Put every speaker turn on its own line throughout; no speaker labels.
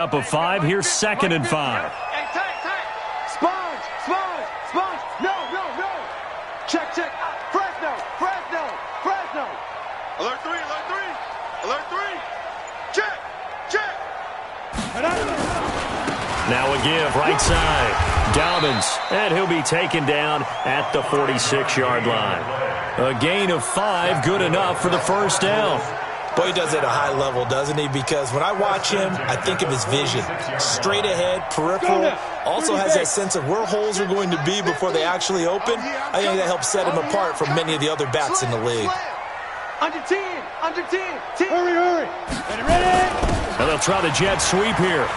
Up of 5, here's 2nd and 5.
Hey, Sponge. No. Check. Fresno. Alert 3. Check.
Now a give, right side. Dobbins, and he'll be taken down at the 46-yard line. A gain of 5, good enough for the first down.
Boy, he does it at a high level, doesn't he? Because when I watch him, I think of his vision. Straight ahead, peripheral. Also has that sense of where holes are going to be before they actually open. I think that helps set him apart from many of the other backs in the league.
Under 10. Hurry. Ready.
And they'll try the jet sweep here.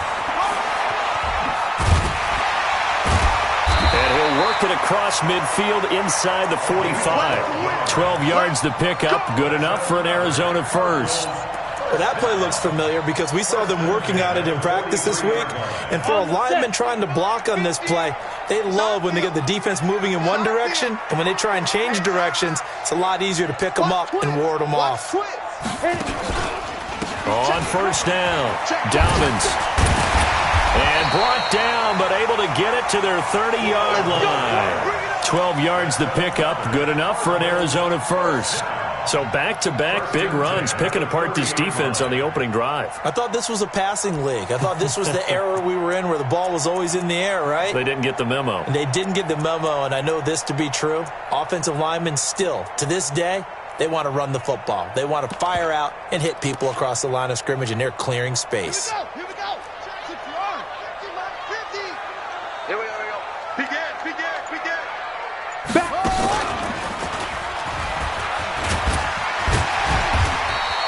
And he'll work it across midfield inside the 45. 12 yards to pick up, good enough for an Arizona first.
Well, that play looks familiar because we saw them working on it in practice this week. And for a lineman trying to block on this play, they love when they get the defense moving in one direction. And when they try and change directions, it's a lot easier to pick them up and ward them off.
On first down, Dobbins. And brought down, but able to get it to their 30-yard line. 12 yards to pick up, good enough for an Arizona first. So back-to-back big runs, picking apart this defense on the opening drive.
I thought this was a passing league. I thought this was the era we were in where the ball was always in the air, right?
They didn't get the memo.
And they didn't get the memo, and I know this to be true. Offensive linemen still, to this day, they want to run the football. They want to fire out and hit people across the line of scrimmage, and they're clearing space.
Here we go. Begin.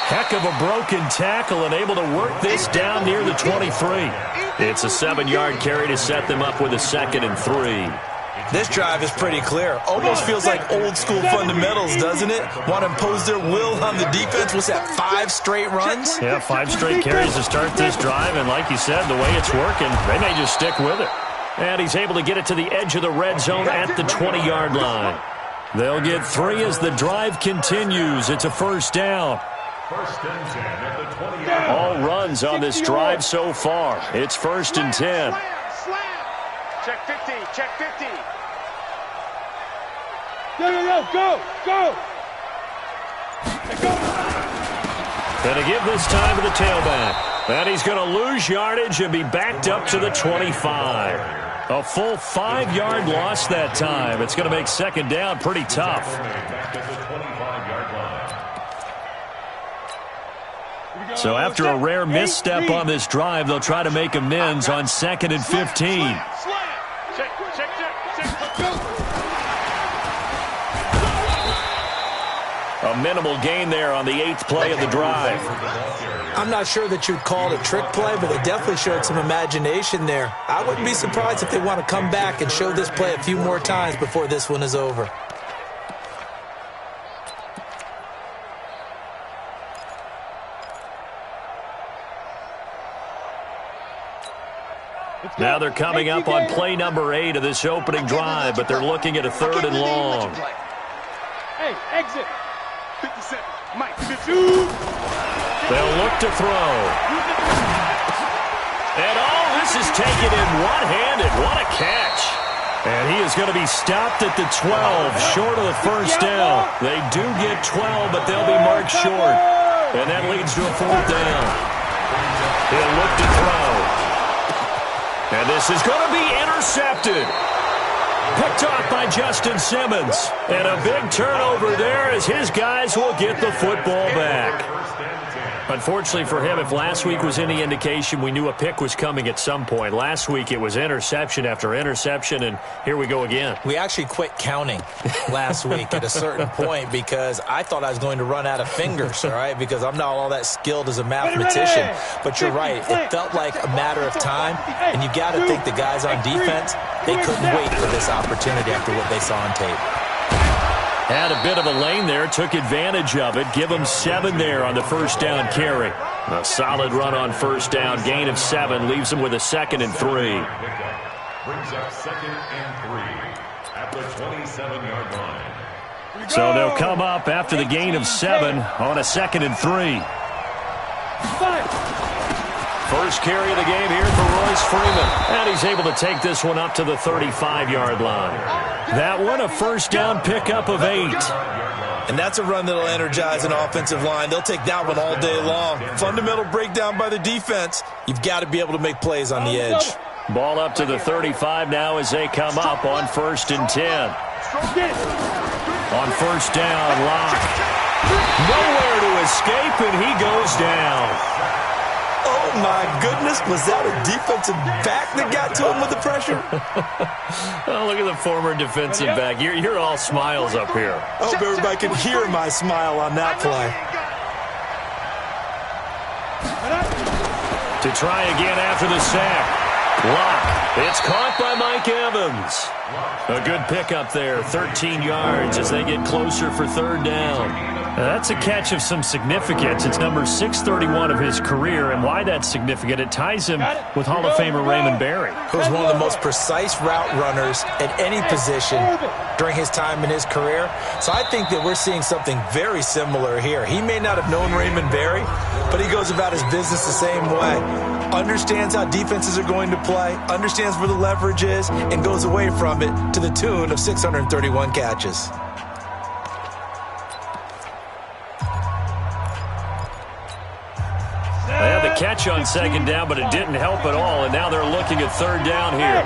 Heck of a broken tackle and able to work this down near the 23. It's a 7-yard carry to set them up with a 2nd and 3.
This drive is pretty clear. Almost feels like old-school fundamentals, doesn't it? Want to impose their will on the defense. Was that 5 straight runs?
Yeah, 5 straight carries to start this drive, and like you said, the way it's working, they may just stick with it. And he's able to get it to the edge of the red zone at the 20-yard line. They'll get 3 as the drive continues. It's a first down. All runs on this drive so far. It's 1st and 10.
Check 50. Go.
And to give this time to the tailback. And he's going to lose yardage and be backed up to the 25. A full 5-yard loss that time. It's going to make 2nd down pretty tough. So after a rare misstep on this drive, they'll try to make amends on 2nd and 15.
Check.
A minimal gain there on the 8th play of the drive.
I'm not sure that you'd call it a trick play, but they definitely showed some imagination there. I wouldn't be surprised if they want to come back and show this play a few more times before this one is over.
Now they're coming up on play number 8 of this opening drive, but they're looking at a 3rd and long.
Hey, exit. 57. Mike, 52.
They'll look to throw. And all this is taken in one-handed. What a catch. And he is going to be stopped at the 12, short of the first down. They do get 12, but they'll be marked short. And that leads to a 4th down. He'll look to throw. And this is going to be intercepted. Picked off by Justin Simmons. And a big turnover there as his guys will get the football back. Unfortunately for him, if last week was any indication, we knew a pick was coming at some point. Last week it was interception after interception, and here we go again.
We actually quit counting last week at a certain point because I thought I was going to run out of fingers, all right, because I'm not all that skilled as a mathematician. But you're right. It felt like a matter of time, and you got to think the guys on defense, they couldn't wait for this opportunity after what they saw on tape.
Had a bit of a lane there, took advantage of it. Give them 7 there on the first down carry. A solid run on first down, gain of 7, leaves them with a 2nd and 3.
Brings up 2nd and 3 at the 27-yard line.
So they'll come up after the gain of 7 on a 2nd and 3. First carry of the game here for Royce Freeman. And he's able to take this one up to the 35-yard line. That one, a first down pickup of 8.
And that's a run that'll energize an offensive line. They'll take that one all day long. Fundamental breakdown by the defense. You've got to be able to make plays on the edge.
Ball up to the 35 now as they come up on 1st and 10. On first down, Locke. Nowhere to escape, and he goes down.
Oh, my goodness. Was that a defensive back that got to him with the pressure?
Oh, look at the former defensive back. You're all smiles up here.
I hope everybody can hear my smile on that play.
To try again after the sack. Locke. It's caught by Mike Evans. A good pickup there, 13 yards as they get closer for 3rd down. Now, that's a catch of some significance. It's number 631 of his career, and why that's significant, it ties him with Hall of Famer Raymond Berry.
Who was one of the most precise route runners at any position during his time in his career. So I think that we're seeing something very similar here. He may not have known Raymond Berry, but he goes about his business the same way. Understands how defenses are going to play, understands where the leverage is, and goes away from it to the tune of 631 catches.
They had the catch on 2nd down, but it didn't help at all, and now they're looking at 3rd down here.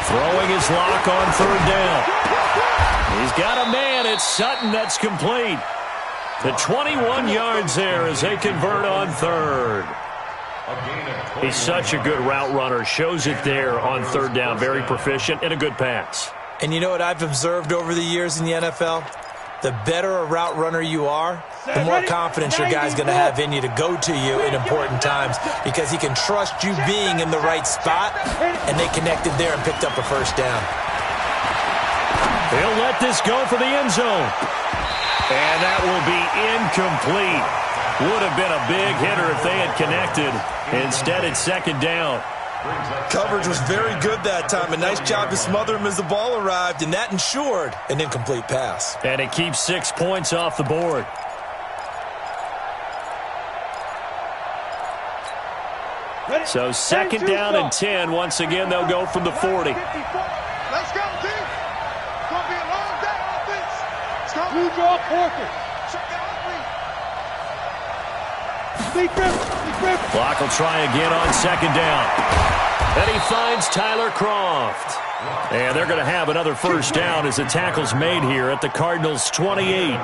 Throwing his Lock on 3rd down. He's got a man. It's Sutton that's complete. The 21 yards there as they convert on 3rd. He's such a good route runner. Shows it there on 3rd down. Very proficient and a good pass.
And you know what I've observed over the years in the NFL? The better a route runner you are, the more confidence your guy's going to have in you to go to you in important times because he can trust you being in the right spot, and they connected there and picked up a 1st down.
He'll let this go for the end zone. And that will be incomplete. Would have been a big hitter if they had connected. Instead, it's 2nd down.
Coverage was very good that time. A nice job to smother him as the ball arrived, and that ensured an incomplete pass.
And it keeps 6 points off the board. So 2nd down and 10. Once again, they'll go from the 40.
Let's go, team. It's going to be a long day offense. Let's go. Blue draw quarter. Check that out.
Clock will try again on 2nd down. And he finds Tyler Croft. And they're going to have another 1st down as the tackle's made here at the Cardinals' 28.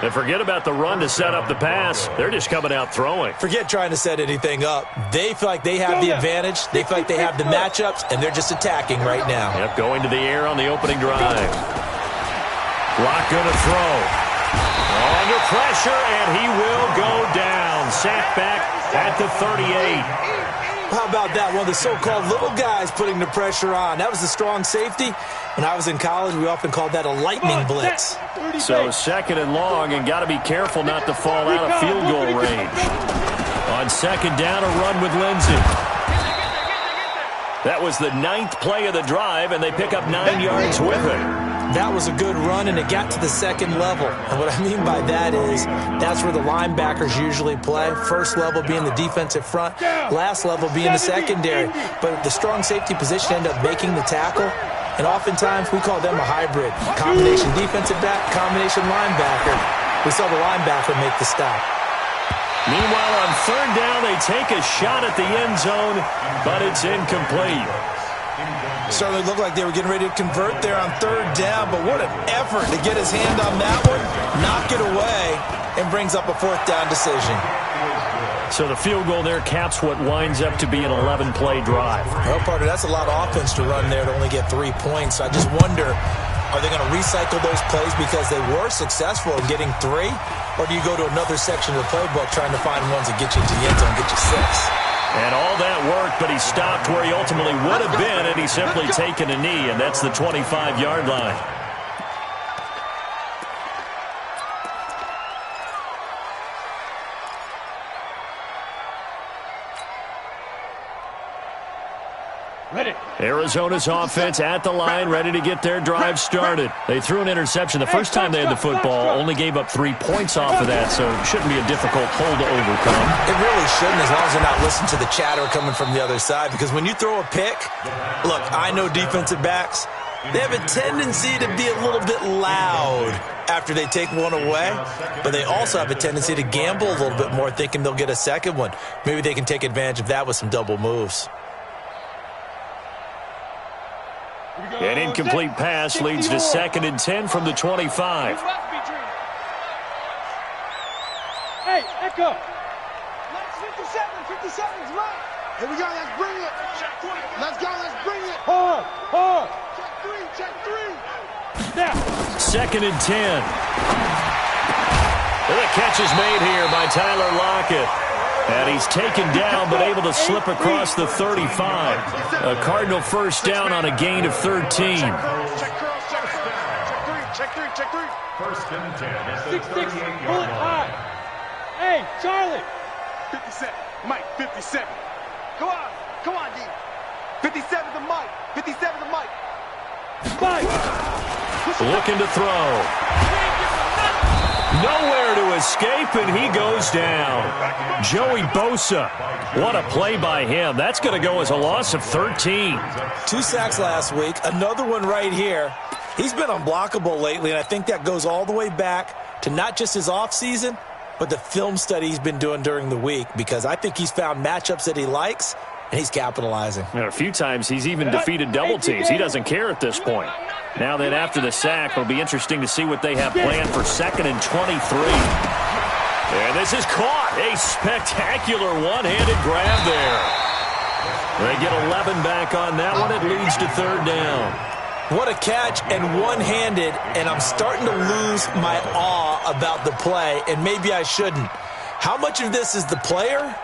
And forget about the run to set up the pass. They're just coming out throwing.
Forget trying to set anything up. They feel like they have the advantage. They feel like they have the matchups, and they're just attacking right now.
Yep, going to the air on the opening drive. Lock going to throw. Under pressure, and he will go down. Sacked back at the 38.
How about that? One of the so-called little guys putting the pressure on. That was the strong safety. When I was in college, we often called that a lightning blitz.
So 2nd and long, and got to be careful not to fall out of field goal range. On 2nd down, a run with Lindsey. That was the 9th play of the drive, and they pick up 9 yards with it.
That was a good run, and it got to the 2nd level. And what I mean by that is that's where the linebackers usually play. First level being the defensive front, last level being the secondary. But the strong safety position ended up making the tackle, and oftentimes we call them a hybrid. Combination defensive back, combination linebacker. We saw the linebacker make the stop.
Meanwhile, on 3rd down, they take a shot at the end zone, but it's incomplete.
Certainly looked like they were getting ready to convert there on 3rd down, but what an effort to get his hand on that one, knock it away, and brings up a 4th down decision.
So the field goal there caps what winds up to be an 11-play drive.
Well, partner, that's a lot of offense to run there to only get 3 points. I just wonder, are they going to recycle those plays because they were successful in getting 3? Or do you go to another section of the playbook trying to find ones that get you to the end zone and get you 6?
And all that worked, but he stopped where he ultimately would have been, and he's simply taken a knee, and that's the 25-yard line. Arizona's offense at the line, ready to get their drive started. They threw an interception the first time they had the football, only gave up 3 points off of that, so it shouldn't be a difficult hole to overcome.
It really shouldn't, as long as they're not listening to the chatter coming from the other side, because when you throw a pick, look, I know defensive backs, they have a tendency to be a little bit loud after they take one away, but they also have a tendency to gamble a little bit more, thinking they'll get a second one. Maybe they can take advantage of that with some double moves.
An incomplete pass leads to 2nd and 10 from the 25.
Hey, Echo. 57's right. Here we go, let's bring it. Let's go, let's bring it. Hard. Check three. Now.
2nd and 10. And the catch is made here by Tyler Lockett. And he's taken down, but able to slip across the 35. A Cardinal first down on a gain of 13.
Check three.
1st and 10.
6-6, pull it high. Hey, Charlie. 57, Mike, 57. Come on, D. 57 to Mike. 57 to Mike. Mike.
Looking to throw. Nowhere to escape, and he goes down. Joey Bosa. What a play by him. That's going to go as a loss of 13.
2 sacks last week, another one right here. He's been unblockable lately, and I think that goes all the way back to not just his offseason, but the film study he's been doing during the week, because I think he's found matchups that he likes, and he's capitalizing.
A few times he's even defeated double teams. He doesn't care at this point. Now then, after the sack, it'll be interesting to see what they have planned for 2nd and 23. And this is caught. A spectacular one-handed grab there. They get 11 back on that one. It leads to 3rd down.
What a catch, and one-handed, and I'm starting to lose my awe about the play, and maybe I shouldn't. How much of this is the player?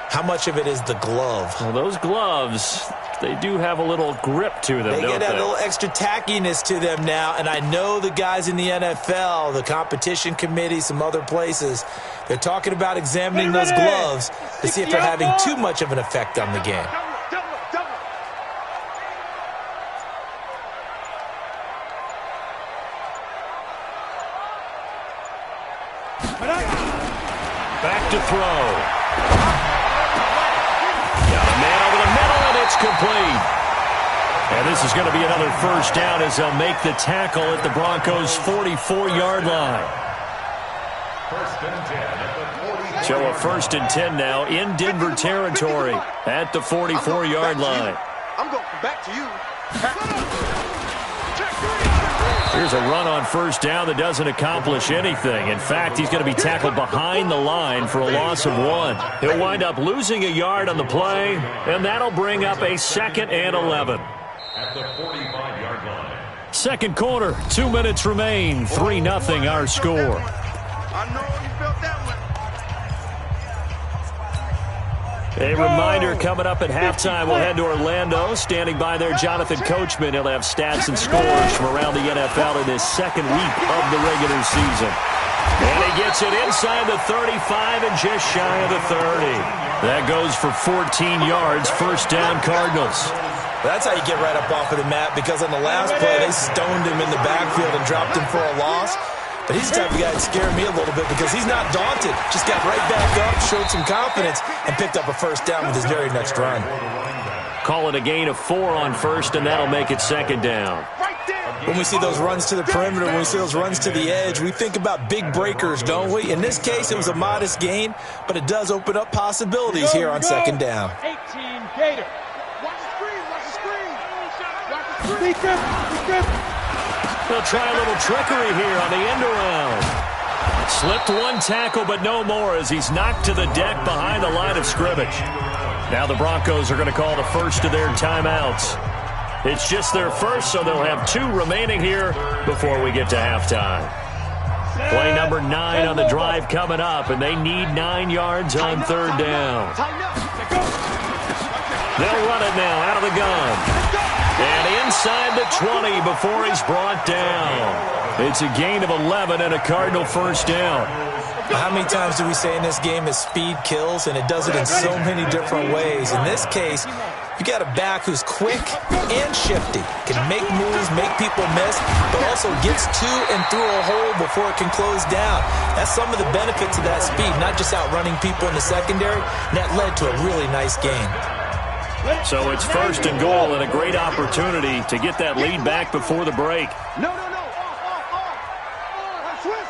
How much of it is the glove?
Well, those gloves, they do have a little grip to them,
They
don't
get that
they?
little extra tackiness to them now, and I know the guys in the NFL, the competition committee, some other places, they're talking about examining those gloves to see if they're having too much of an effect on the game.
Back to throw. Got a man over the middle, and it's complete. And this is going to be another first down as they'll make the tackle at the Broncos' 44-yard line.
1st and 10 at the 44.
So a 1st and 10 now in Denver territory at the 44-yard line.
I'm going back to you.
Here's a run on 1st down that doesn't accomplish anything. In fact, he's going to be tackled behind the line for a loss of 1. He'll wind up losing a yard on the play, and that'll bring up a 2nd and 11.
At the 45-yard line.
2nd quarter, 2 minutes remain. 3-0 our score.
I know you felt that one.
A reminder coming up at halftime, we'll head to Orlando. Standing by there, Jonathan Coachman. He'll have stats and scores from around the NFL in his 2nd week of the regular season. And he gets it inside the 35 and just shy of the 30. That goes for 14 yards, 1st down Cardinals.
That's how you get right up off of the mat, because on the last play, they stoned him in the backfield and dropped him for a loss. But he's the type of guy that scared me a little bit, because he's not daunted. Just got right back up, showed some confidence, and picked up a 1st down with his very next run.
Call it a gain of 4 on 1st, and that'll make it 2nd down.
When we see those runs to the perimeter, when we see those runs to the edge, we think about big breakers, don't we? In this case, it was a modest gain, but it does open up possibilities here on 2nd down.
18 Gator. Watch the screen.
They'll try a little trickery here on the end around. Slipped one tackle, but no more as he's knocked to the deck behind the line of scrimmage. Now the Broncos are going to call the first of their timeouts. It's just their first, so they'll have 2 remaining here before we get to halftime. Play number 9 on the drive coming up, and they need 9 yards on 3rd down. They'll run it now out of the gun. And inside the 20 before he's brought down. It's a gain of 11 and a Cardinal 1st down.
How many times do we say in this game that speed kills, and it does it in so many different ways? In this case, You got a back who's quick and shifty, can make moves, make people miss, but also gets to and through a hole before it can close down. That's some of the benefits of that speed, not just outrunning people in the secondary. And that led to a really nice game.
So it's 1st and goal and a great opportunity to get that lead back before the break.
No. Switch.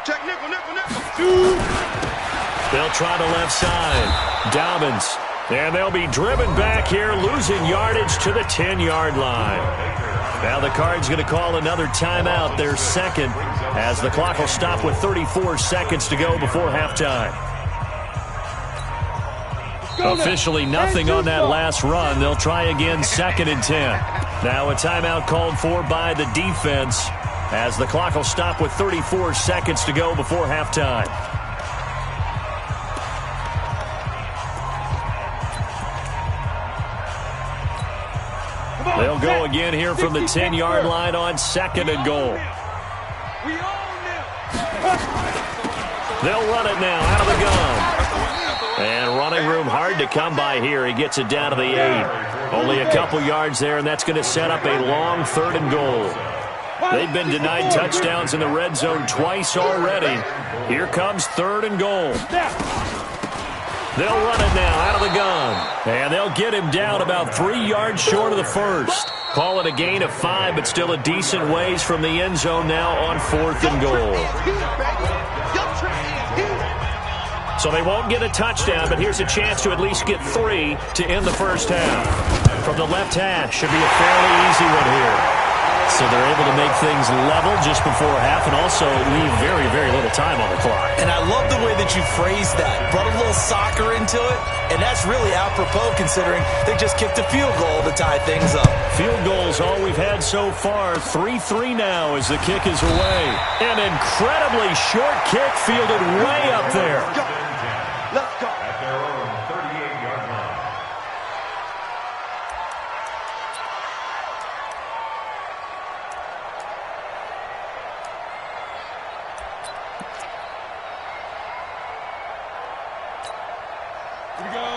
Check nickel.
They'll try the left side. Dobbins. And they'll be driven back here, losing yardage to the 10-yard line. Now the Cards going to call another timeout, their second, as the clock will stop with 34 seconds to go before halftime. Officially nothing on that last run. They'll try again, 2nd and 10. Now a timeout called for by the defense, as the clock will stop with 34 seconds to go before halftime. They'll go again here from the 10-yard line on 2nd and goal. They'll run it now out of the gun. And running room hard to come by here. He gets it down to the 8. Only a couple yards there, and that's going to set up a long 3rd and goal. They've been denied touchdowns in the red zone twice already. Here comes 3rd and goal. They'll run it now out of the gun. And they'll get him down about 3 yards short of the first. Call it a gain of 5, but still a decent ways from the end zone now on 4th and goal. So they won't get a touchdown, but here's a chance to at least get 3 to end the first half. From the left hash, should be a fairly easy one here. So they're able to make things level just before half and also leave very, very little time on the clock.
And I love the way that you phrased that. Brought a little soccer into it, and that's really apropos considering they just kicked a field goal to tie things up.
Field goals all we've had so far. 3-3 now as the kick is away. An incredibly short kick fielded way up there.
Let's go.
At their own 38-yard line.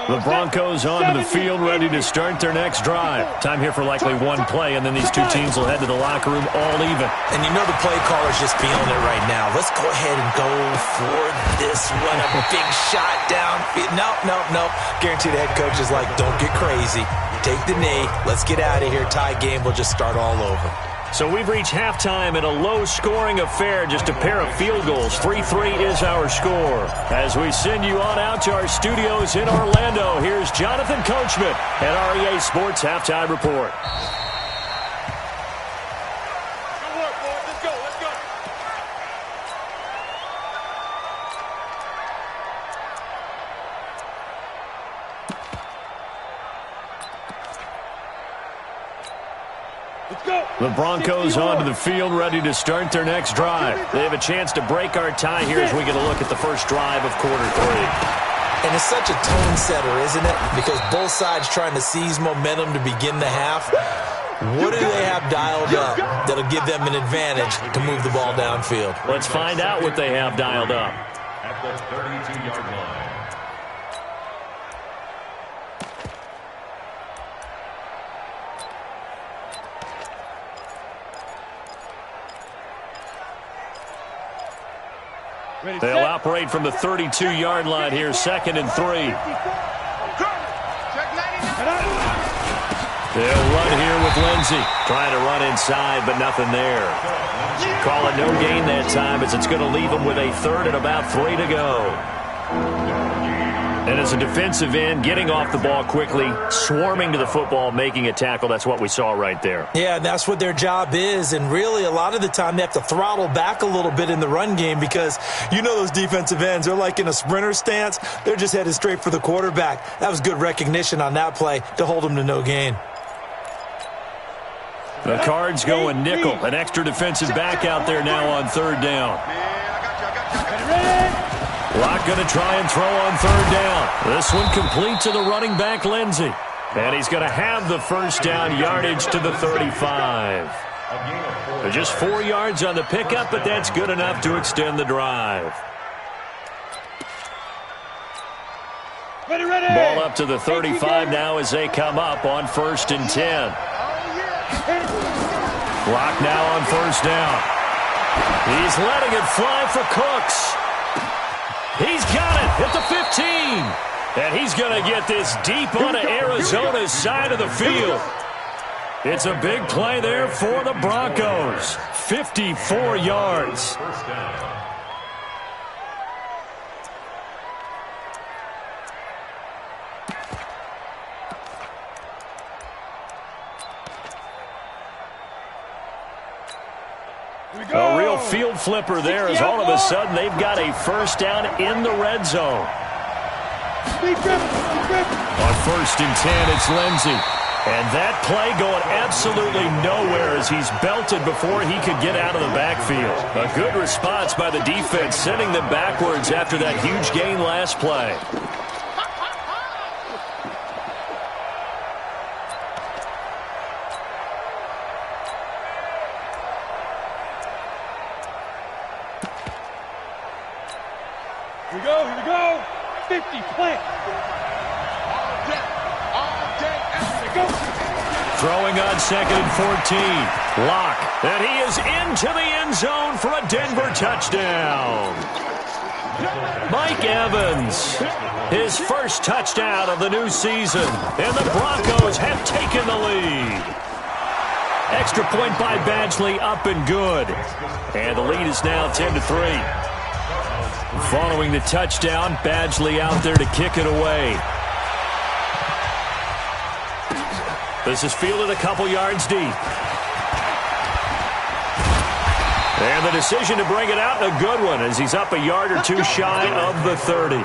The Broncos onto the field, ready to start their next drive. Time here for likely one play, and then these two teams will head to the locker room all even.
And you know the play caller's just feeling it right now. Let's go ahead and go for this one. A big shot downfield. Nope. Guarantee the head coach is like, don't get crazy. Take the knee. Let's get out of here. Tie game. We'll just start all over.
So we've reached halftime in a low-scoring affair, just a pair of field goals. 3-3 is our score. As we send you on out to our studios in Orlando, here's Jonathan Coachman at REA Sports Halftime Report.
Good work, boys. Let's go.
The Broncos onto the field, ready to start their next drive. They have a chance to break our tie here as we get a look at the first drive of quarter 3.
And it's such a tone setter, isn't it? Because both sides trying to seize momentum to begin the half. What do they have dialed up that'll give them an advantage to move the ball downfield?
Let's find out what they have dialed up.
At the 32-yard line.
They'll operate from the 32-yard line here, 2nd and 3. They'll run here with Lindsey. Trying to run inside, but nothing there. Call it no gain that time as it's going to leave them with a 3rd and about 3 to go. And as a defensive end, getting off the ball quickly, swarming to the football, making a tackle, that's what we saw right there.
Yeah, that's what their job is, and really a lot of the time they have to throttle back a little bit in the run game because you know those defensive ends, they're like in a sprinter stance. They're just headed straight for the quarterback. That was good recognition on that play to hold them to no gain.
The Cards going nickel, an extra defensive back out there now on 3rd down. Locke going to try and throw on 3rd down. This one complete to the running back, Lindsey. And he's going to have the first down, yardage to the 35. Just 4 yards on the pickup, but that's good enough to extend the drive. Ball up to the 35 now as they come up on 1st and 10. Clock now on 1st down. He's letting it fly for Cooks. He's got it at the 15. And he's going to get this deep onto Arizona's side of the field. It's a big play there for the Broncos. 54 yards. A real field flipper there as all of a sudden they've got a 1st down in the red zone. On 1st and 10, it's Lindsey. And that play going absolutely nowhere as he's belted before he could get out of the backfield. A good response by the defense, sending them backwards after that huge gain last play.
Here we go. 50, plant.
Throwing on 2nd and 14. Lock. And he is into the end zone for a Denver touchdown. Mike Evans, his first touchdown of the new season. And the Broncos have taken the lead. Extra point by Badgley, up and good. And the lead is now 10-3. Following the touchdown, Badgley out there to kick it away. This is fielded a couple yards deep. And the decision to bring it out, a good one, as he's up a yard or two shy of the 30.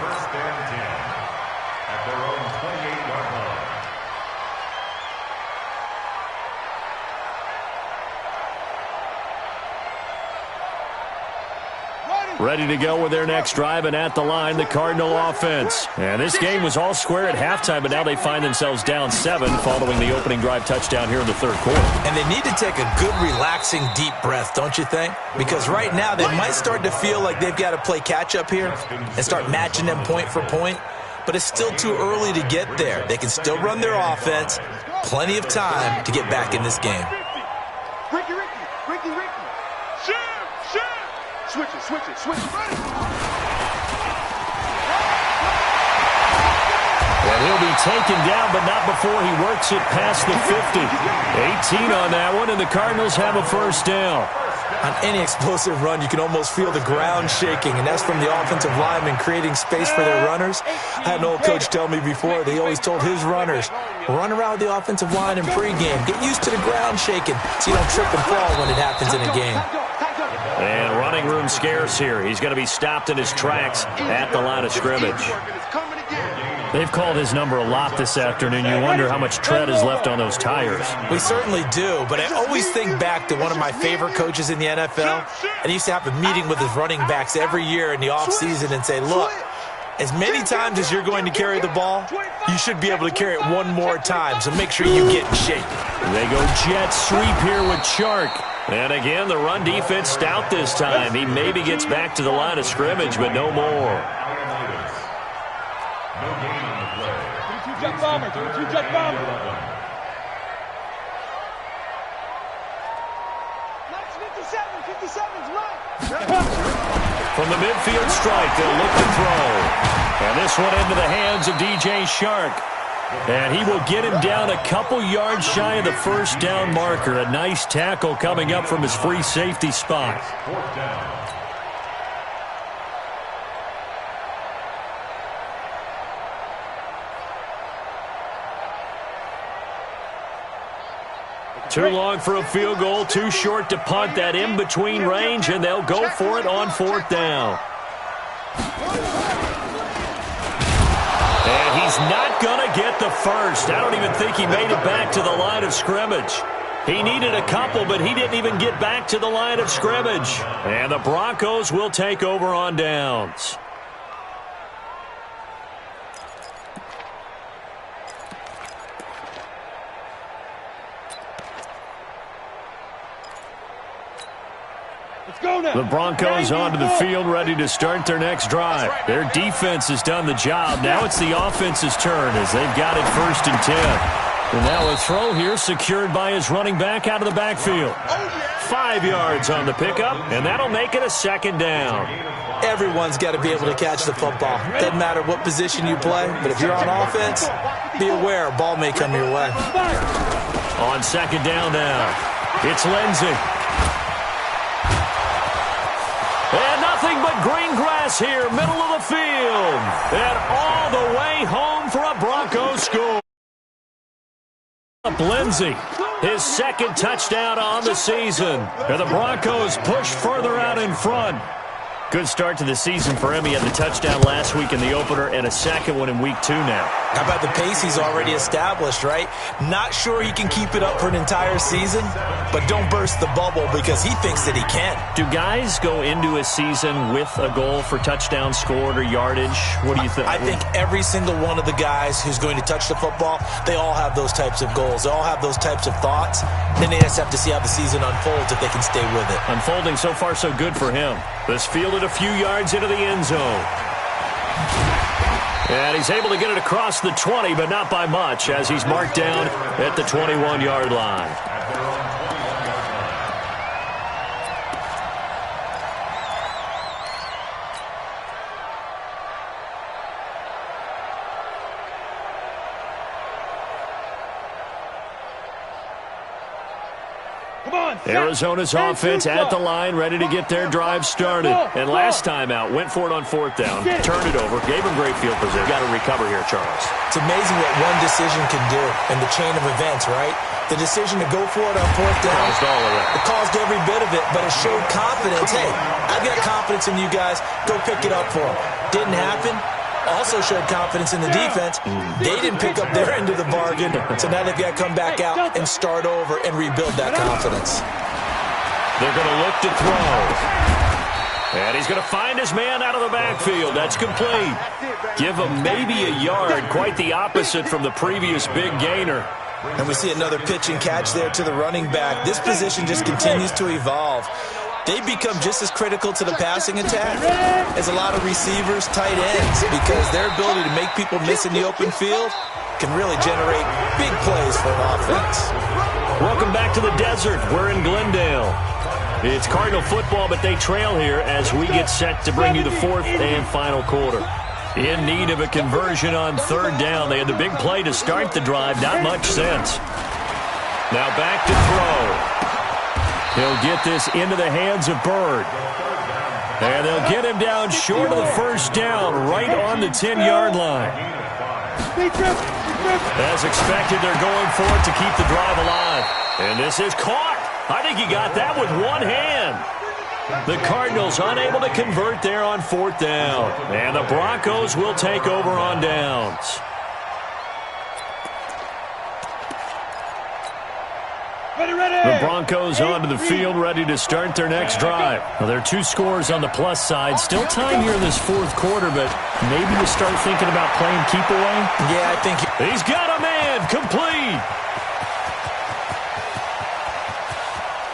Ready to go with their next drive, and at the line, the Cardinal offense. And this game was all square at halftime, but now they find themselves down 7 following the opening drive touchdown here in the 3rd quarter.
And they need to take a good, relaxing, deep breath, don't you think? Because right now they might start to feel like they've got to play catch-up here and start matching them point for point. But it's still too early to get there. They can still run their offense. Plenty of time to get back in this game.
Ricky. Switch it.
And he'll be taken down, but not before he works it past the 50. 18 on that one, and the Cardinals have a 1st down.
On any explosive run, you can almost feel the ground shaking, and that's from the offensive linemen creating space for their runners. I had an old coach tell me before, they always told his runners, run around the offensive line in pregame. Get used to the ground shaking so you don't trip and fall when it happens in a game.
And running room scarce here. He's going to be stopped in his tracks at the line of scrimmage. They've called his number a lot this afternoon. You wonder how much tread is left on those tires.
We certainly do, but I always think back to one of my favorite coaches in the NFL. And he used to have a meeting with his running backs every year in the offseason and say, look, as many times as you're going to carry the ball, you should be able to carry it one more time, so make sure you get in shape.
They go jet sweep here with Chark. And again, the run defense stout this time. He maybe gets back to the line of scrimmage, but no more.
Jet bomber. Max 57's right.
From the midfield strike, they'll look to throw. And this one into the hands of DJ Chark. And he will get him down a couple yards shy of the 1st down marker. A nice tackle coming up from his free safety spot. Too long for a field goal, too short to punt that in-between range, and they'll go for it on 4th down. And he's not going to get the first. I don't even think he made it back to the line of scrimmage. He needed a couple, but he didn't even get back to the line of scrimmage. And the Broncos will take over on downs. The Broncos onto the field, ready to start their next drive. Their defense has done the job. Now it's the offense's turn as they've got it 1st and 10. And now a throw here secured by his running back out of the backfield. 5 yards on the pickup, and that'll make it a 2nd down.
Everyone's got to be able to catch the football. Doesn't matter what position you play, but if you're on offense, be aware a ball may come your way.
On 2nd down now, it's Lindsey. And nothing but green grass here, middle of the field. And all the way home for a Broncos score. Lindsey, his 2nd touchdown on the season. And the Broncos push further out in front. Good start to the season for him. He had the touchdown last week in the opener and a 2nd one in week 2 now.
How about the pace he's already established, right? Not sure he can keep it up for an entire season, but don't burst the bubble because he thinks that he can.
Do guys go into a season with a goal for touchdowns scored or yardage? What do you think?
I think every single one of the guys who's going to touch the football, they all have those types of goals. They all have those types of thoughts. Then they just have to see how the season unfolds if they can stay with it.
Unfolding so far so good for him. This fielded a few yards into the end zone. And he's able to get it across the 20, but not by much, as he's marked down at the 21-yard line. Arizona's offense at the line, ready to get their drive started. And last time out, went for it on 4th down, turned it over, gave him great field position. Got to recover here, Charles.
It's amazing what one decision can do in the chain of events, right? The decision to go for it on 4th down, it caused every bit of it, but it showed confidence. Hey, I've got confidence in you guys. Go pick it up for them. Didn't happen. Also showed confidence in the defense. They didn't pick up their end of the bargain, so now they've got to come back out and start over and rebuild that confidence.
They're going to look to throw. And he's going to find his man out of the backfield. That's complete. Give him maybe a yard, quite the opposite from the previous big gainer.
And we see another pitch and catch there to the running back. This position just continues to evolve. They become just as critical to the passing attack as a lot of receivers, tight ends, because their ability to make people miss in the open field can really generate big plays for an offense.
Welcome back to the desert. We're in Glendale. It's Cardinal football, but they trail here as we get set to bring you the 4th and final quarter. In need of a conversion on 3rd down. They had the big play to start the drive. Not much sense. Now back to throw. He'll get this into the hands of Bird. And they'll get him down short of the 1st down, right on the 10-yard line. As expected, they're going for it to keep the drive alive. And this is caught. I think he got that with one hand. The Cardinals unable to convert there on 4th down. And the Broncos will take over on downs. The Broncos onto the field, ready to start their next drive. Well, there are 2 scores on the plus side. Still time here in this 4th quarter, but maybe you start thinking about playing keep away?
Yeah, I think
he's got a man complete.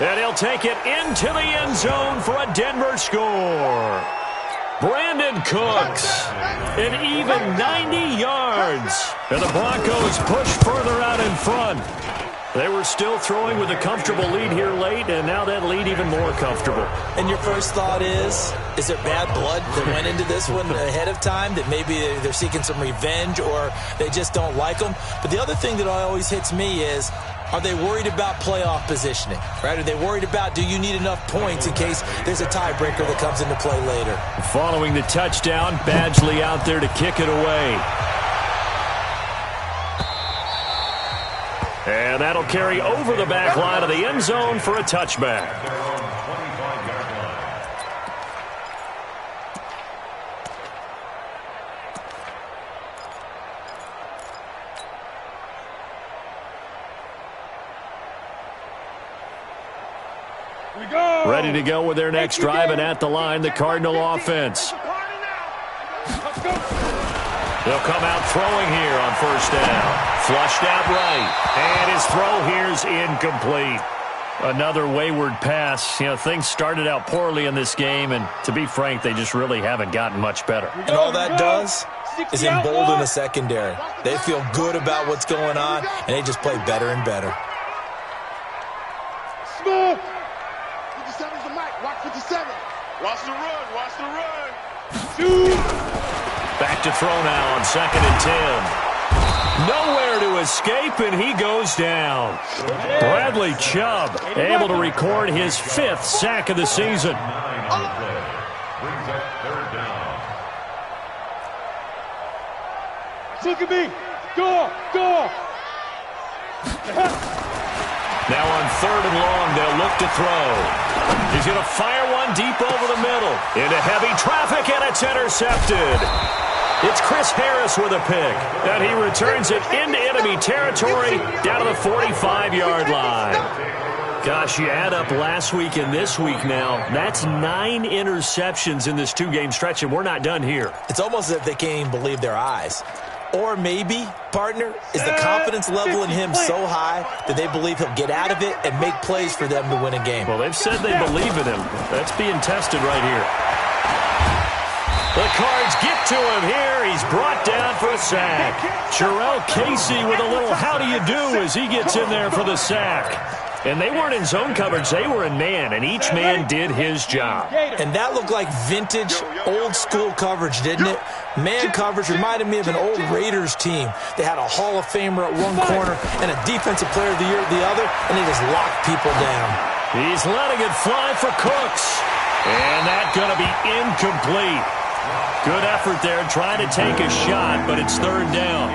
And he'll take it into the end zone for a Denver score. Brandon Cooks, an even 90 yards. And the Broncos push further out in front. They were still throwing with a comfortable lead here late, and now that lead even more comfortable.
And your first thought is there bad blood that went into this one ahead of time, that maybe they're seeking some revenge or they just don't like them? But the other thing that always hits me is, are they worried about playoff positioning, right? Are they worried about, do you need enough points in case there's a tiebreaker that comes into play later?
Following the touchdown, Badgley out there to kick it away. And that'll carry over the back line of the end zone for a touchback. Ready to go with their next drive, and at the line, the Cardinal offense. They'll come out throwing here on 1st down. Flushed out right. And his throw here's incomplete. Another wayward pass. You know, things started out poorly in this game, and to be frank, they just really haven't gotten much better.
And all that does is embolden the secondary. They feel good about what's going on, and they just play better and better.
Smooth. 57's the mic. Watch 57. Watch the run. Watch the run. Shoot.
Back to throw now on 2nd and 10. Nowhere to escape, and he goes down. Bradley Chubb able to record his 5th sack of the season.
Brings up 3rd down.
Look at me. Go.
Now on 3rd and long, they'll look to throw. He's going to fire one deep over the middle. Into heavy traffic, and it's intercepted. It's Chris Harris with a pick, and he returns it into enemy territory down to the 45-yard line. Gosh, you add up last week and this week now, that's 9 interceptions in this 2-game stretch, and we're not done here.
It's almost as if they can't even believe their eyes. Or maybe, partner, is the confidence level in him so high that they believe he'll get out of it and make plays for them to win a game.
Well, they've said they believe in him. That's being tested right here. The Cards get to him here. He's brought down for a sack. Jarrell Casey with a little how do you do as he gets in there for the sack. And they weren't in zone coverage. They were in man, and each man did his job.
And that looked like vintage, old-school coverage, didn't it? Man coverage reminded me of an old Raiders team. They had a Hall of Famer at one corner and a Defensive Player of the Year at the other, and they just locked people down.
He's letting it fly for Cooks. And that's going to be incomplete. Good effort there, trying to take a shot, but it's 3rd down.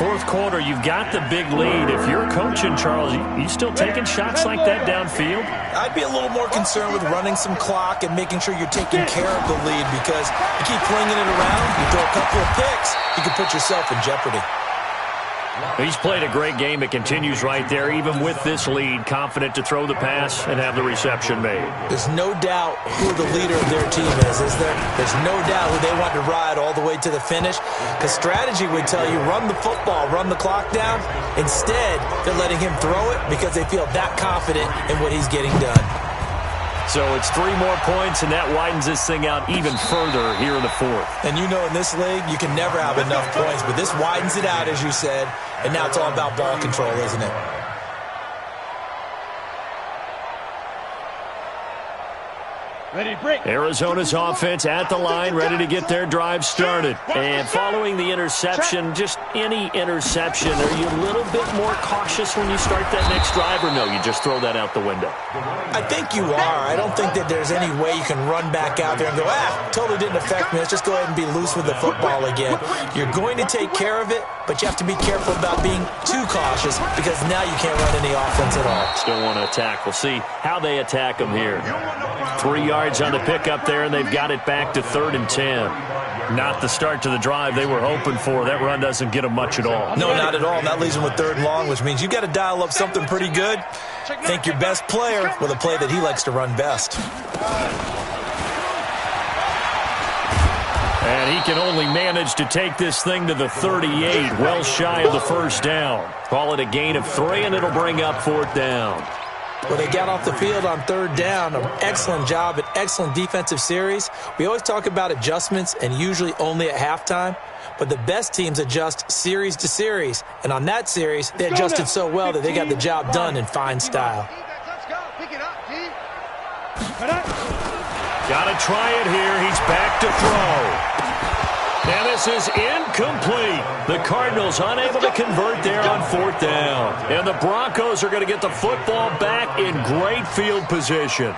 4th quarter, you've got the big lead. If you're coaching, Charles, you still taking shots like that downfield?
I'd be a little more concerned with running some clock and making sure you're taking care of the lead, because you keep flinging it around, you throw a couple of picks, you can put yourself in jeopardy.
He's played a great game. It continues right there, even with this lead, confident to throw the pass and have the reception made.
There's no doubt who the leader of their team is there? There's no doubt who they want to ride all the way to the finish, because strategy would tell you run the football, run the clock down. Instead, they're letting him throw it because they feel that confident in what he's getting done.
So it's 3 more points, and that widens this thing out even further here in the 4th.
And you know in this league, you can never have enough points, but this widens it out, as you said, and now it's all about ball control, isn't it?
Ready to break.
Arizona's offense at the line, ready to get their drive started. And following the interception, just any interception, are you a little bit more cautious when you start that next drive, or no, you just throw that out the window?
I think you are. I don't think that there's any way you can run back out there and go, totally didn't affect me. Let's just go ahead and be loose with the football again. You're going to take care of it, but you have to be careful about being too cautious, because now you can't run any offense at all.
Still want to attack. We'll see how they attack them here. 3 yards on the pickup there, and they've got it back to 3rd and 10. Not the start to the drive they were hoping for. That run doesn't get them much at all.
No, not at all. And that leaves them with 3rd and long, which means you got to dial up something pretty good. Think your best player with a play that he likes to run best.
And he can only manage to take this thing to the 38, well shy of the 1st down. Call it a gain of 3, and it'll bring up 4th down.
Well, they got off the field on 3rd down. An excellent job, an excellent defensive series. We always talk about adjustments, and usually only at halftime. But the best teams adjust series to series. And on that series, they adjusted so well that they got the job done in fine style.
Got to try it here. He's back to throw. And this is incomplete. The Cardinals unable to convert there on 4th down. And the Broncos are going to get the football back in great field position.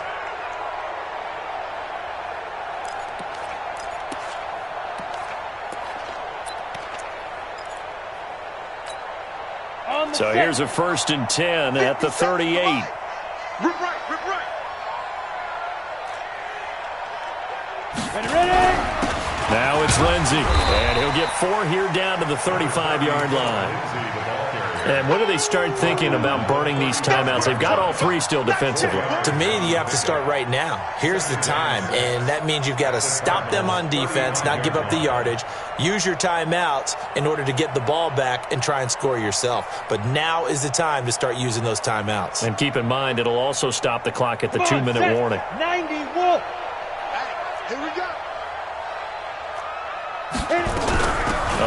So here's a 1st and 10 at the 38.
Rip right.
And Now it's Lindsey, and he'll get 4 here down to the 35-yard line. And when do they start thinking about burning these timeouts? They've got all 3 still defensively.
To me, you have to start right now. Here's the time, and that means you've got to stop them on defense, not give up the yardage, use your timeouts in order to get the ball back and try and score yourself. But now is the time to start using those timeouts.
And keep in mind, it'll also stop the clock at the 2-minute warning.
91. Here we go.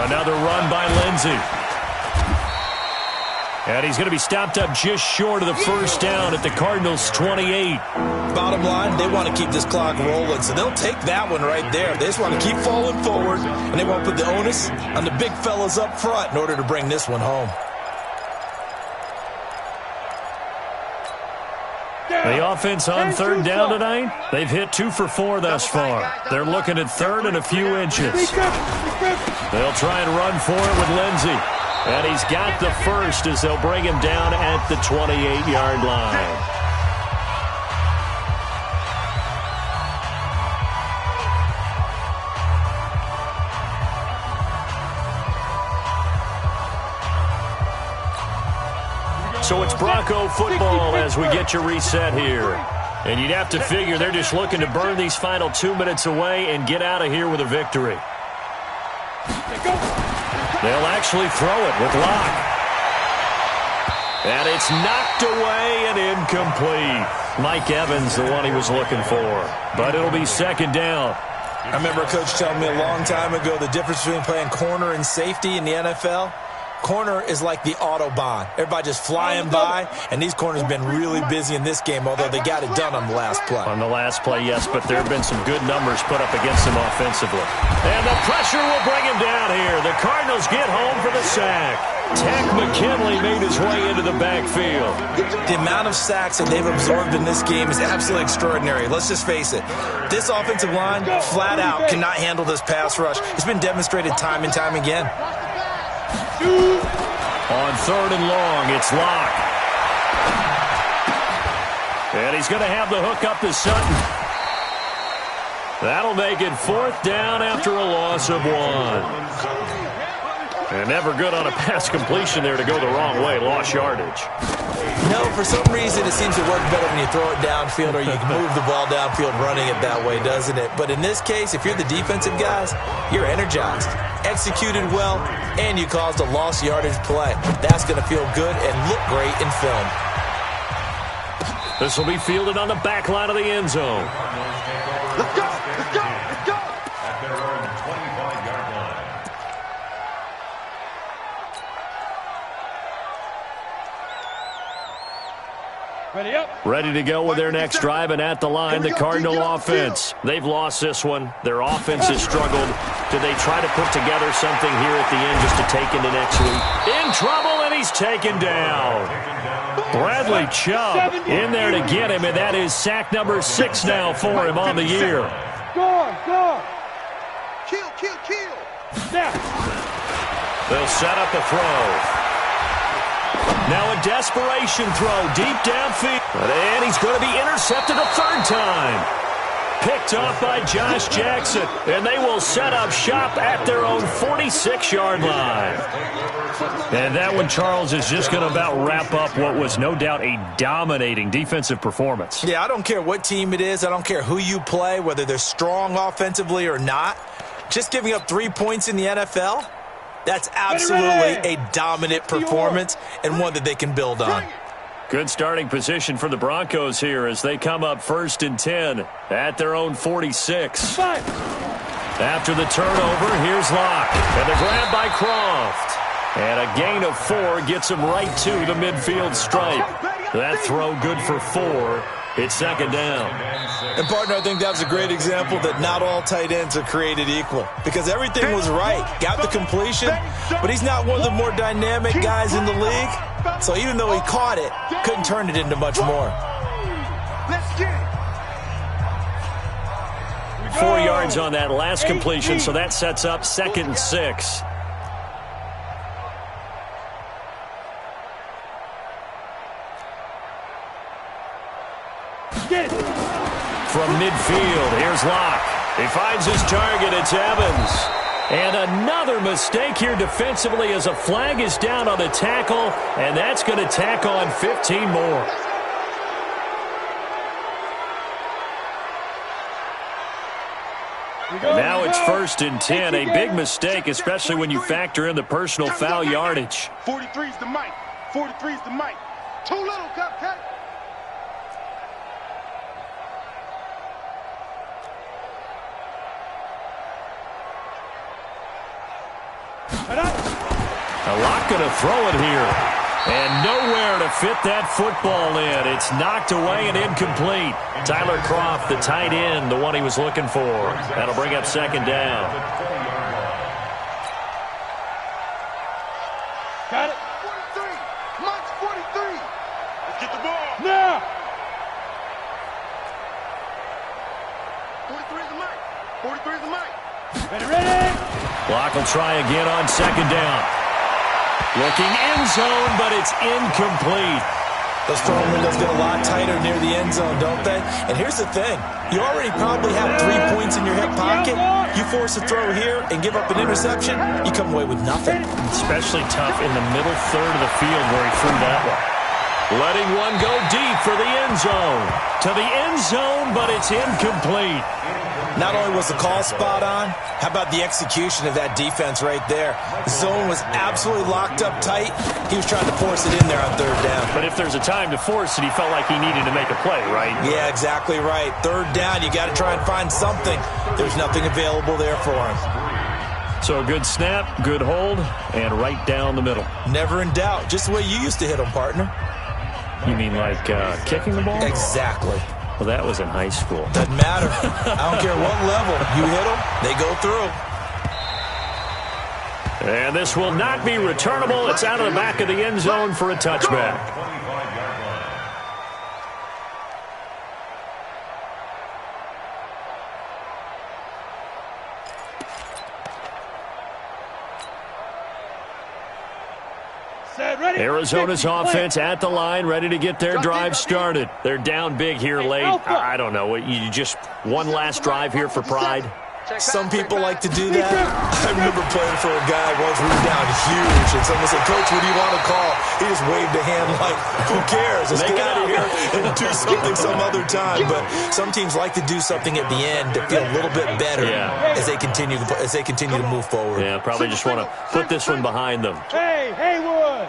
Another run by Lindsey. And he's going to be stopped up just short of the first down at the Cardinals' 28.
Bottom line, they want to keep this clock rolling, so they'll take that one right there. They just want to keep falling forward, and they want to put the onus on the big fellas up front in order to bring this one home.
The offense on 3rd down tonight, they've hit 2 for 4 thus far. They're looking at 3rd and a few inches. They'll try and run for it with Lindsey. And he's got the first as they'll bring him down at the 28-yard line. So it's Bronco football as we get you reset here. And you'd have to figure they're just looking to burn these final 2 minutes away and get out of here with a victory. They'll actually throw it with Locke. And it's knocked away and incomplete. Mike Evans, the one he was looking for. But it'll be 2nd down.
I remember a coach telling me a long time ago the difference between playing corner and safety in the NFL. Corner is like the Autobahn. Everybody just flying by, and these corners have been really busy in this game, although they got it done on the last play.
On the last play, yes, but there have been some good numbers put up against them offensively. And the pressure will bring him down here. The Cardinals get home for the sack. Tech McKinley made his way into the backfield.
The amount of sacks that they've absorbed in this game is absolutely extraordinary. Let's just face it. This offensive line, flat out, cannot handle this pass rush. It's been demonstrated time and time again.
On 3rd and long, it's Locke. And he's going to have the hook up to Sutton. That'll make it 4th down after a loss of 1. And never good on a pass completion there to go the wrong way. Lost yardage.
No, for some reason it seems to work better when you throw it downfield or you can move the ball downfield running it that way, doesn't it? But in this case, if you're the defensive guys, you're energized, executed well, and you caused a lost yardage play. That's going to feel good and look great in film.
This will be fielded on the back line of the end zone.
Let's go! Let's go! Let's go!
At their own 25-yard line.
Ready up.
Ready to go with their next drive, and at the line, the Cardinal offense. They've lost this one. Their offense has struggled. Do they try to put together something here at the end just to take into next week? In trouble, and he's taken down. Bradley Chubb in there to get him, and that is sack number 6 now for him on the year.
Go on, go on. Kill, kill, kill. Now.
They'll set up a throw. Now a desperation throw deep downfield. And he's going to be intercepted a 3rd time. Picked off by Josh Jackson. And they will set up shop at their own 46-yard line. And that one, Charles, is just going to about wrap up what was no doubt a dominating defensive performance.
Yeah, I don't care what team it is. I don't care who you play, whether they're strong offensively or not. Just giving up 3 points in the NFL, that's absolutely a dominant performance and one that they can build on.
Good starting position for the Broncos here as they come up 1st and 10 at their own 46. After the turnover, here's Locke. And the grab by Croft. And a gain of 4 gets him right to the midfield stripe. That throw good for 4. It's 2nd down.
And, partner, I think that was a great example that not all tight ends are created equal. Because everything was right. Got the completion, but he's not one of the more dynamic guys in the league. So even though he caught it, couldn't turn it into much more.
Let's get it.
4 yards on that last completion, so that sets up 2nd and 6. From midfield, here's Locke. He finds his target. It's Evans. And another mistake here defensively as a flag is down on the tackle, and that's going to tack on 15 more. Now it's 1st and 10, a big mistake, especially when you factor in the personal foul yardage.
43's the mic. 43's the mic. Too little, Cupcake.
A lot going to throw it here. And nowhere to fit that football in. It's knocked away and incomplete. Tyler Croft, the tight end, the one he was looking for. That'll bring up 2nd down.
Got it. 43. Mike's 43. Let's get the ball. Now. 43 is the mic. 43 is the mic. Ready.
Block will try again on 2nd down. Looking end zone, but it's incomplete.
Those throwing windows get a lot tighter near the end zone, don't they? And here's the thing. You already probably have 3 points in your hip pocket. You force a throw here and give up an interception, you come away with nothing.
Especially tough in the middle third of the field where he threw that one. Letting one go deep for the end zone. To the end zone, but it's incomplete.
Not only was the call spot on, how about the execution of that defense right there? The zone was absolutely locked up tight. He was trying to force it in there on 3rd down.
But if there's a time to force it, he felt like he needed to make a play, right?
Yeah, exactly right. 3rd down, you got to try and find something. There's nothing available there for him.
So a good snap, good hold, and right down the middle.
Never in doubt. Just the way you used to hit them, partner.
You mean like kicking the ball?
Exactly.
Well, that was in high school.
Doesn't matter. I don't care what level. You hit them, they go through.
And this will not be returnable. It's out of the back of the end zone for a touchback. Arizona's offense at the line, ready to get their drive started. They're down big here late. I don't know. You just one last drive here for pride?
Some people like to do that. I remember playing for a guy once we were down huge, and someone said, "Coach, what do you want to call?" He just waved a hand like, "Who cares? Let's get out of here and do something some other time." But some teams like to do something at the end to feel a little bit better as they continue to move forward.
Yeah, probably just want to put this one behind them.
Hey, Haywood.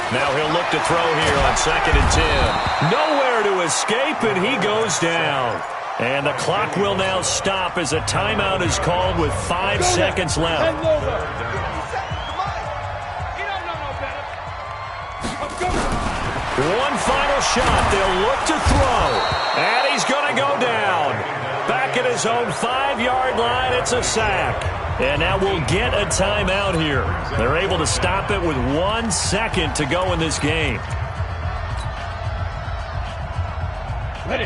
Now he'll look to throw here on 2nd and 10. Nowhere to escape, and he goes down. And the clock will now stop as a timeout is called with 5 seconds left. One final shot. They'll look to throw. And he's going to go down. Back at his own 5-yard line, it's a sack. And now we'll get a timeout here. They're able to stop it with 1 second to go in this game.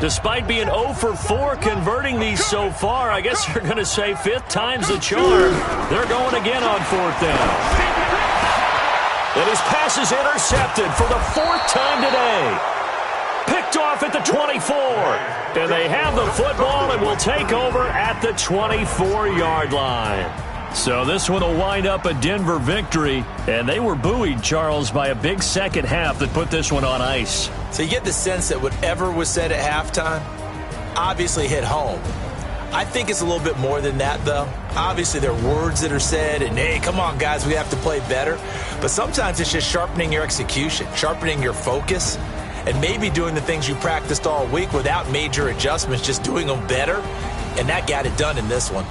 Despite being 0 for 4 converting these so far, I guess they're going to say 5th time's the charm. They're going again on 4th down. And his pass is intercepted for the 4th time today. Picked off at the 24. And they have the football and will take over at the 24-yard line. So this one will wind up a Denver victory. And they were buoyed, Charles, by a big second half that put this one on ice.
So you get the sense that whatever was said at halftime obviously hit home. I think it's a little bit more than that, though. Obviously, there are words that are said, and, hey, come on, guys, we have to play better. But sometimes it's just sharpening your execution, sharpening your focus, and maybe doing the things you practiced all week without major adjustments, just doing them better. And that got it done in this one.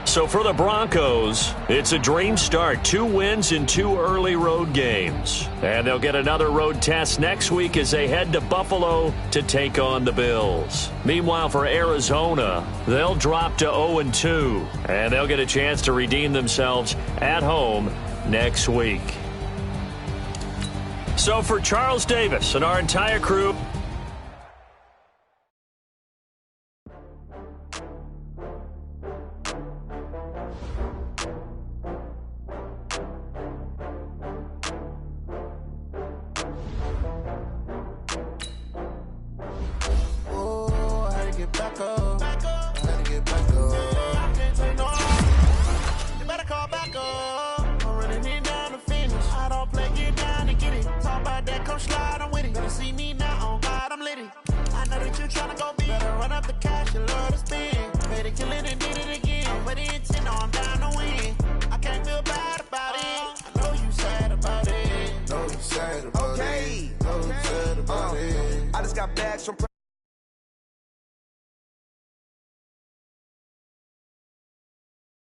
So for the Broncos, it's a dream start. 2 wins in 2 early road games. And they'll get another road test next week as they head to Buffalo to take on the Bills. Meanwhile, for Arizona, they'll drop to 0-2. And they'll get a chance to redeem themselves at home next week. So for Charles Davis and our entire crew,
get back up. I had to get back up. I can't take no. You better call back up. I'm running it down to finish. I don't play, get down to get it. Talk about that, come slide, I'm with it. Better see me now, on God, I'm litty. I know that you tryna go big. Better run up the cash, you love to spend. Made a killing and did it again. I'm with the intent, no, I'm down.